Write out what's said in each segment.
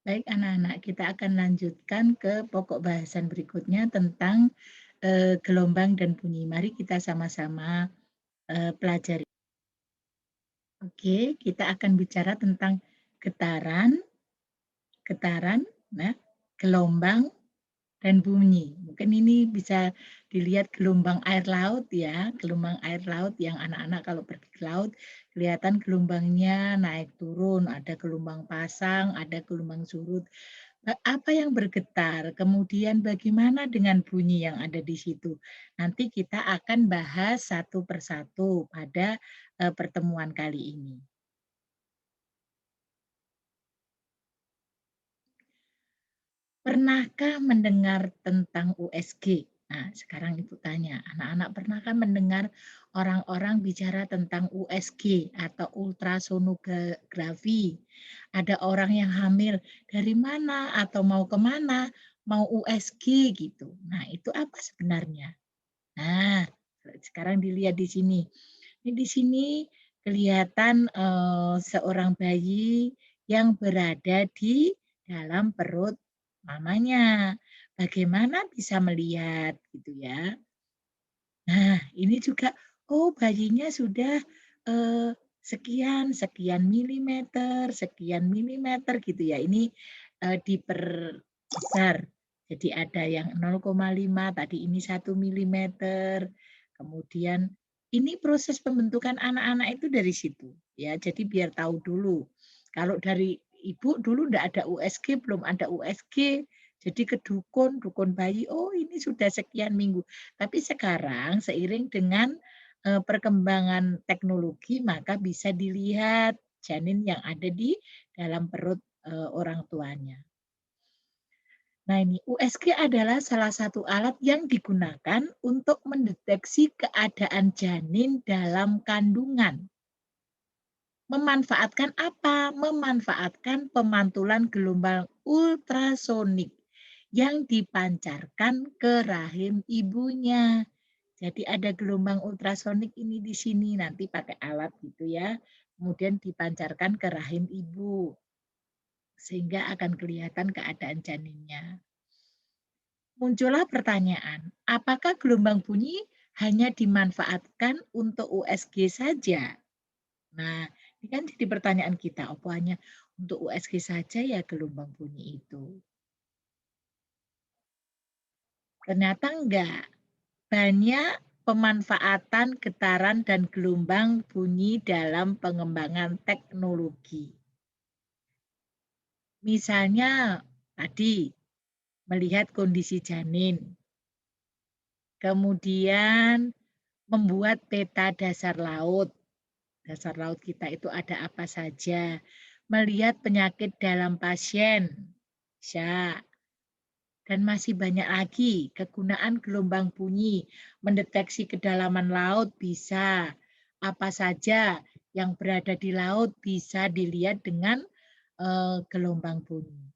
Baik anak-anak, kita akan lanjutkan ke pokok bahasan berikutnya tentang gelombang dan bunyi. Mari kita sama-sama pelajari. Oke, kita akan bicara tentang getaran, getaran, nah, gelombang dan bunyi. Mungkin ini bisa dilihat gelombang air laut ya, gelombang air laut yang anak-anak kalau pergi ke laut kelihatan gelombangnya naik turun, ada gelombang pasang, ada gelombang surut. Apa yang bergetar, kemudian bagaimana dengan bunyi yang ada di situ. Nanti kita akan bahas satu persatu pada pertemuan kali ini. Pernahkah mendengar tentang USG? Nah, sekarang Ibu tanya, anak-anak pernahkah mendengar orang-orang bicara tentang USG atau ultrasonografi? Ada orang yang hamil dari mana atau mau ke mana, mau USG gitu. Nah, itu apa sebenarnya? Nah, sekarang dilihat di sini. Ini di sini kelihatan seorang bayi yang berada di dalam perut mamanya. Bagaimana bisa melihat gitu ya. Nah, ini juga, oh bayinya sudah sekian, sekian milimeter gitu ya. Ini diperbesar. Jadi ada yang 0,5, tadi ini 1 milimeter. Kemudian ini proses pembentukan anak-anak itu dari situ ya. Jadi biar tahu dulu. Kalau dari ibu dulu enggak ada USG, belum ada USG. Jadi ke dukun, dukun bayi, oh ini sudah sekian minggu. Tapi sekarang seiring dengan perkembangan teknologi maka bisa dilihat janin yang ada di dalam perut orang tuanya. Nah ini USG adalah salah satu alat yang digunakan untuk mendeteksi keadaan janin dalam kandungan. Memanfaatkan apa? Memanfaatkan pemantulan gelombang ultrasonik yang dipancarkan ke rahim ibunya. Jadi ada gelombang ultrasonik ini di sini, nanti pakai alat gitu ya. Kemudian dipancarkan ke rahim ibu, sehingga akan kelihatan keadaan janinnya. Muncullah pertanyaan, apakah gelombang bunyi hanya dimanfaatkan untuk USG saja? Nah, ini kan jadi pertanyaan kita, apa hanya untuk USG saja ya gelombang bunyi itu? Ternyata enggak. Banyak pemanfaatan getaran dan gelombang bunyi dalam pengembangan teknologi. Misalnya tadi melihat kondisi janin, kemudian membuat peta dasar laut. Dasar laut kita itu ada apa saja. Melihat penyakit dalam pasien, bisa. Dan masih banyak lagi kegunaan gelombang bunyi, mendeteksi kedalaman laut bisa. Apa saja yang berada di laut bisa dilihat dengan gelombang bunyi.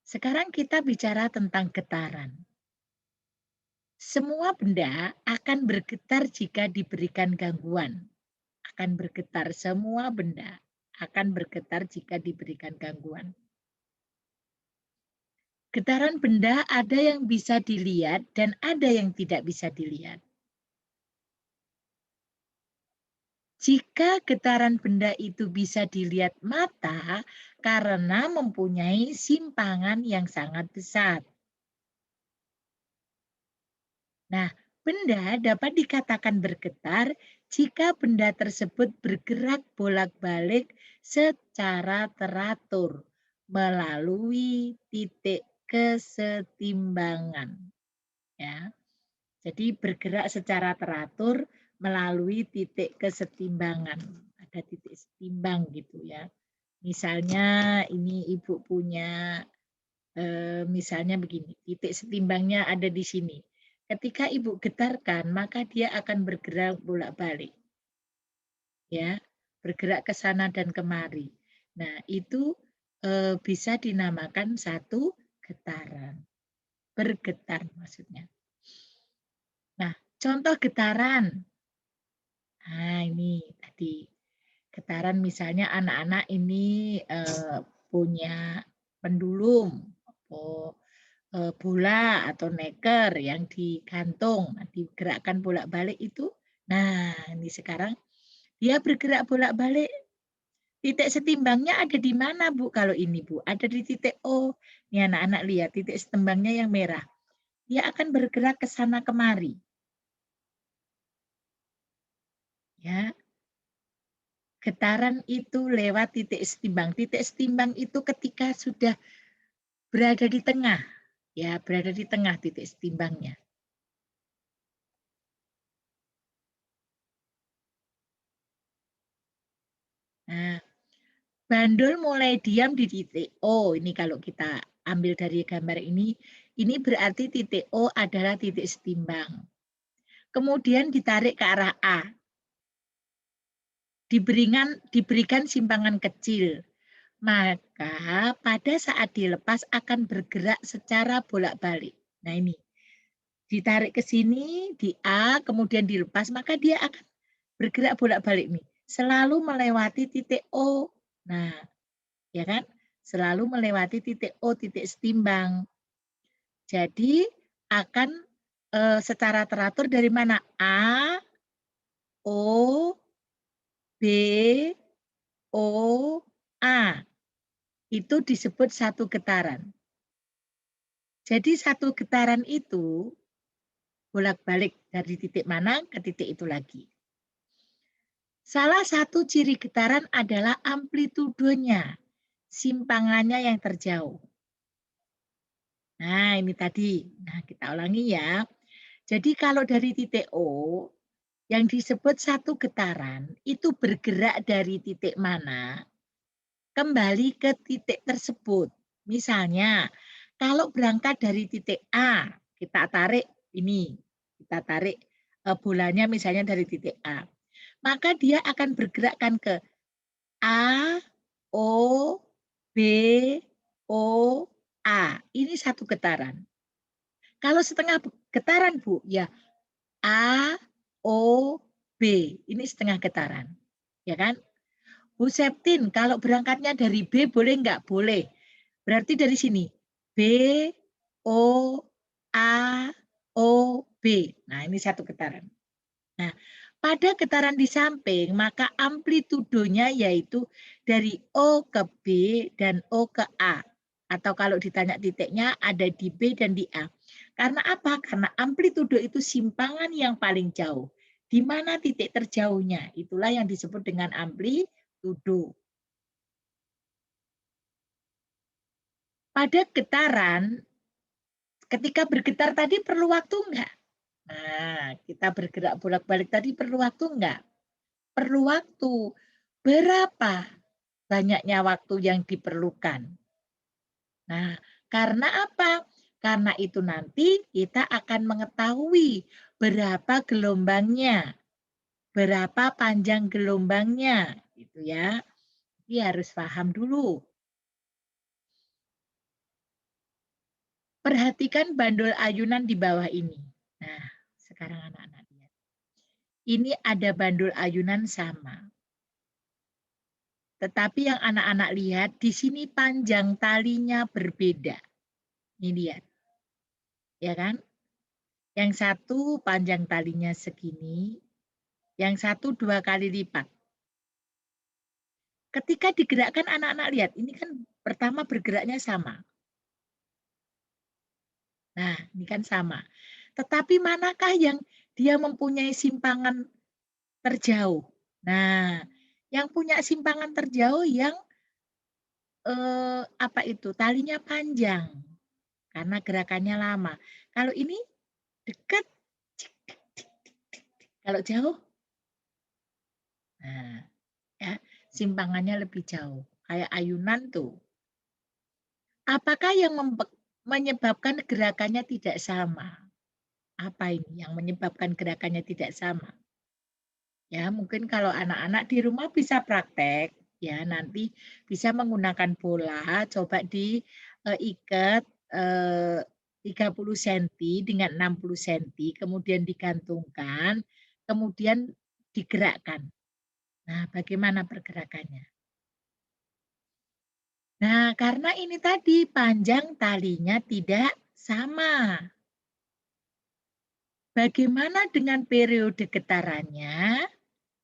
Sekarang kita bicara tentang getaran. Semua benda akan bergetar jika diberikan gangguan. Akan bergetar, semua benda akan bergetar jika diberikan gangguan. Getaran benda ada yang bisa dilihat dan ada yang tidak bisa dilihat. Jika getaran benda itu bisa dilihat mata karena mempunyai simpangan yang sangat besar. Nah, benda dapat dikatakan bergetar jika benda tersebut bergerak bolak-balik secara teratur melalui titik kesetimbangan. Ya. Jadi bergerak secara teratur melalui titik kesetimbangan. Ada titik setimbang gitu ya. Misalnya ini Ibu punya misalnya begini, titik setimbangnya ada di sini. Ketika Ibu getarkan, maka dia akan bergerak bolak-balik. Ya, bergerak ke sana dan kemari. Nah, itu bisa dinamakan satu getaran. Bergetar maksudnya. Nah, contoh getaran. Nah, ini tadi getaran misalnya anak-anak ini punya pendulum, oh, bola atau neker yang digantung, nah, digerakkan bolak-balik itu. Nah, ini sekarang dia bergerak bolak-balik, titik setimbangnya ada di mana, Bu, kalau ini, Bu? Ada di titik O. Nih anak-anak lihat titik setimbangnya yang merah. Dia akan bergerak ke sana kemari, ya. Getaran itu lewat titik setimbang. Titik setimbang itu ketika sudah berada di tengah, ya, berada di tengah titik setimbangnya. Nah, bandul mulai diam di titik O, ini kalau kita ambil dari gambar ini berarti titik O adalah titik setimbang. Kemudian ditarik ke arah A, diberikan simpangan kecil, maka pada saat dilepas akan bergerak secara bolak-balik. Nah ini, ditarik ke sini, di A, kemudian dilepas, maka dia akan bergerak bolak-balik nih, selalu melewati titik O. Nah, ya kan? Selalu melewati titik O, titik setimbang. Jadi akan secara teratur dari mana? A, O, B, O, A. Itu disebut satu getaran. Jadi satu getaran itu bolak-balik dari titik mana ke titik itu lagi. Salah satu ciri getaran adalah amplitudonya, simpangannya yang terjauh. Nah, ini tadi. Nah, kita ulangi ya. Jadi kalau dari titik O, yang disebut satu getaran, itu bergerak dari titik mana, kembali ke titik tersebut. Misalnya, kalau berangkat dari titik A, kita tarik ini, kita tarik bolanya misalnya dari titik A, maka dia akan bergerakkan ke A, O, B, O, A. Ini satu getaran. Kalau setengah getaran, Bu, ya A, O, B. Ini setengah getaran. Ya kan? Bu Septin, kalau berangkatnya dari B boleh nggak? Boleh. Berarti dari sini. B, O, A, O, B. Nah, ini satu getaran. Nah, pada getaran di samping, maka amplitudonya yaitu dari O ke B dan O ke A. Atau kalau ditanya titiknya ada di B dan di A. Karena apa? Karena amplitudo itu simpangan yang paling jauh. Di mana titik terjauhnya? Itulah yang disebut dengan amplitudo. Pada getaran, ketika bergetar tadi perlu waktu enggak? Nah, kita bergerak bolak-balik tadi perlu waktu enggak? Perlu waktu. Berapa banyaknya waktu yang diperlukan? Nah, karena apa? Karena itu nanti kita akan mengetahui berapa gelombangnya, berapa panjang gelombangnya, gitu ya. Jadi harus paham dulu. Perhatikan bandul ayunan di bawah ini. Nah, sekarang anak-anak lihat. Ini ada bandul ayunan sama. Tetapi yang anak-anak lihat, di sini panjang talinya berbeda. Ini lihat. Ya kan? Yang satu panjang talinya segini, yang satu 2 kali lipat. Ketika digerakkan anak-anak lihat, ini kan pertama bergeraknya sama. Nah, ini kan sama. Tetapi manakah yang dia mempunyai simpangan terjauh? Nah, yang punya simpangan terjauh yang apa itu? Talinya panjang karena gerakannya lama. Kalau ini dekat, kalau jauh, nah, ya, simpangannya lebih jauh. Kayak ayunan tuh. Apakah yang menyebabkan gerakannya tidak sama? Apa ini yang menyebabkan gerakannya tidak sama? Ya, mungkin kalau anak-anak di rumah bisa praktek, ya nanti bisa menggunakan bola, coba diikat 30 senti dengan 60 senti, kemudian digantungkan, kemudian digerakkan. Nah, bagaimana pergerakannya? Nah, karena ini tadi panjang talinya tidak sama. Bagaimana dengan periode getarannya?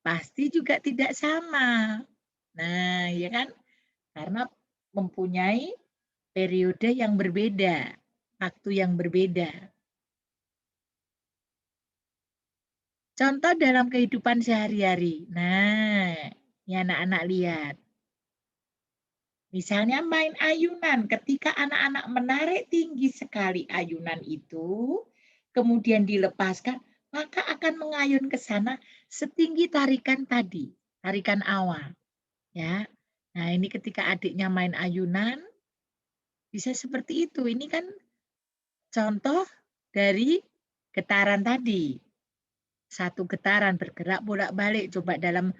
Pasti juga tidak sama. Nah, ya kan? Karena mempunyai periode yang berbeda, waktu yang berbeda. Contoh dalam kehidupan sehari-hari. Nah, ya anak-anak lihat. Misalnya main ayunan, ketika anak-anak menarik tinggi sekali ayunan itu, kemudian dilepaskan, maka akan mengayun ke sana setinggi tarikan tadi, tarikan awal. Ya, nah ini ketika adiknya main ayunan, bisa seperti itu. Ini kan contoh dari getaran tadi. Satu getaran bergerak bolak-balik. Coba dalam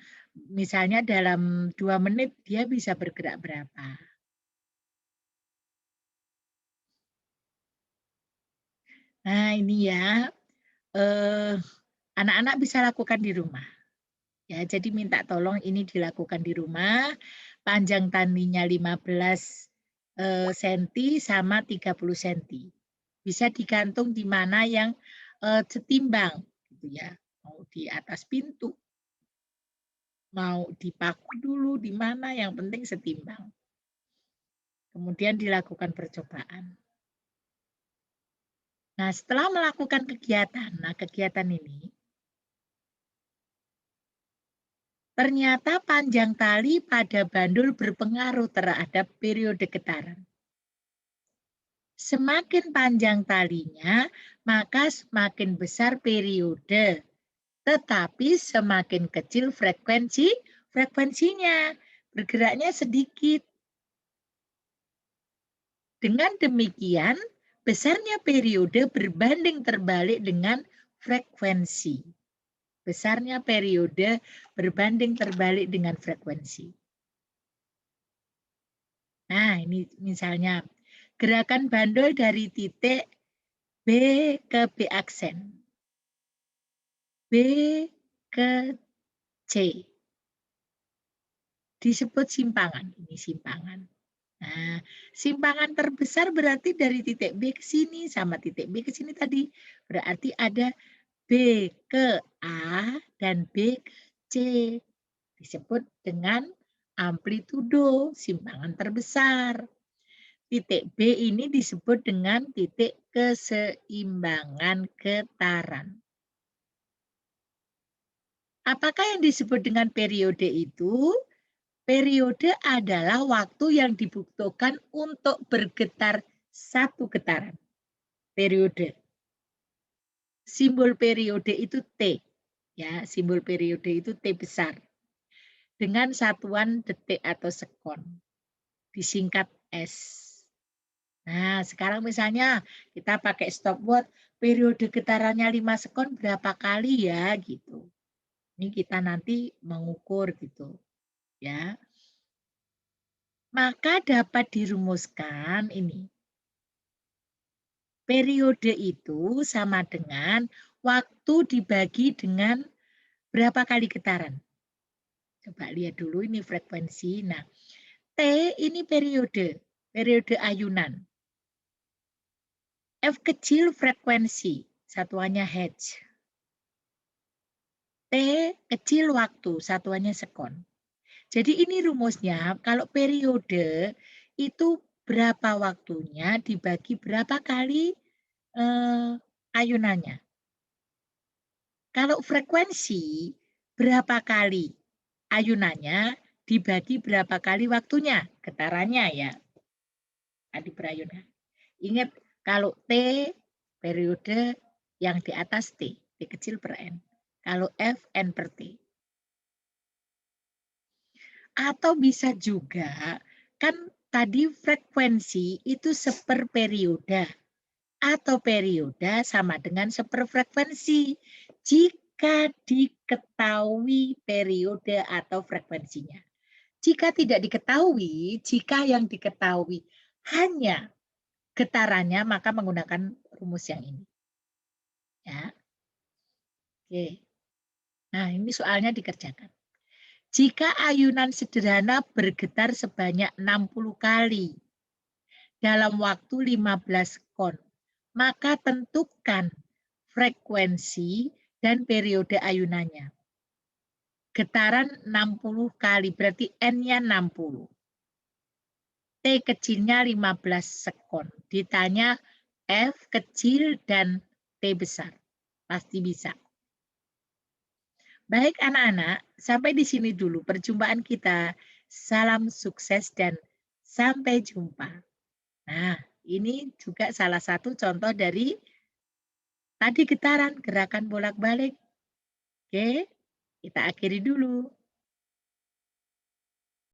misalnya dalam 2 menit dia bisa bergerak berapa. Nah ini ya, eh, anak-anak bisa lakukan di rumah. Ya, jadi minta tolong ini dilakukan di rumah. Panjang talinya 15 senti sama 30 senti. Bisa digantung di mana yang setimbang gitu ya. Mau di atas pintu, mau dipaku dulu di mana yang penting setimbang. Kemudian dilakukan percobaan. Nah, setelah melakukan kegiatan, nah kegiatan ini ternyata panjang tali pada bandul berpengaruh terhadap periode getaran. Semakin panjang talinya, maka semakin besar periode. Tetapi semakin kecil frekuensinya. Bergeraknya sedikit. Dengan demikian, besarnya periode berbanding terbalik dengan frekuensi. Besarnya periode berbanding terbalik dengan frekuensi. Nah, ini misalnya gerakan bandul dari titik B ke B aksen. B ke C. Disebut simpangan. Ini simpangan. Nah, simpangan terbesar berarti dari titik B ke sini sama titik B ke sini tadi. Berarti ada B ke A dan B ke C. Disebut dengan amplitudo, simpangan terbesar. Titik B ini disebut dengan titik keseimbangan getaran. Apakah yang disebut dengan periode itu? Periode adalah waktu yang dibutuhkan untuk bergetar satu getaran. Periode. Simbol periode itu T. Ya, simbol periode itu T besar. Dengan satuan detik atau sekon. Disingkat S. Nah, sekarang misalnya kita pakai stopwatch, periode getarannya 5 sekon berapa kali ya gitu. Ini kita nanti mengukur gitu. Ya. Maka dapat dirumuskan ini. Periode itu sama dengan waktu dibagi dengan berapa kali getaran. Coba lihat dulu ini frekuensi. Nah, T ini periode ayunan. F kecil frekuensi, satuannya hertz. T kecil waktu, satuannya sekon. Jadi ini rumusnya, kalau periode itu berapa waktunya dibagi berapa kali ayunannya. Kalau frekuensi, berapa kali ayunannya dibagi berapa kali waktunya, getarannya ya. Tadi berayunan. Ingat, kalau T, periode yang di atas T, T kecil per N. Kalau F, N per T. Atau bisa juga, kan tadi frekuensi itu seper perioda. Atau perioda sama dengan seperfrekuensi jika diketahui periode atau frekuensinya. Jika tidak diketahui, jika yang diketahui hanya getarannya, maka menggunakan rumus yang ini. Ya. Oke. Nah, ini soalnya dikerjakan. Jika ayunan sederhana bergetar sebanyak 60 kali dalam waktu 15 sekon, maka tentukan frekuensi dan periode ayunannya. Getaran 60 kali, berarti N-nya 60. T kecilnya 15 sekon. Ditanya F kecil dan T besar. Pasti bisa. Baik anak-anak, sampai di sini dulu perjumpaan kita. Salam sukses dan sampai jumpa. Nah, ini juga salah satu contoh dari tadi getaran, gerakan bolak-balik. Oke, kita akhiri dulu.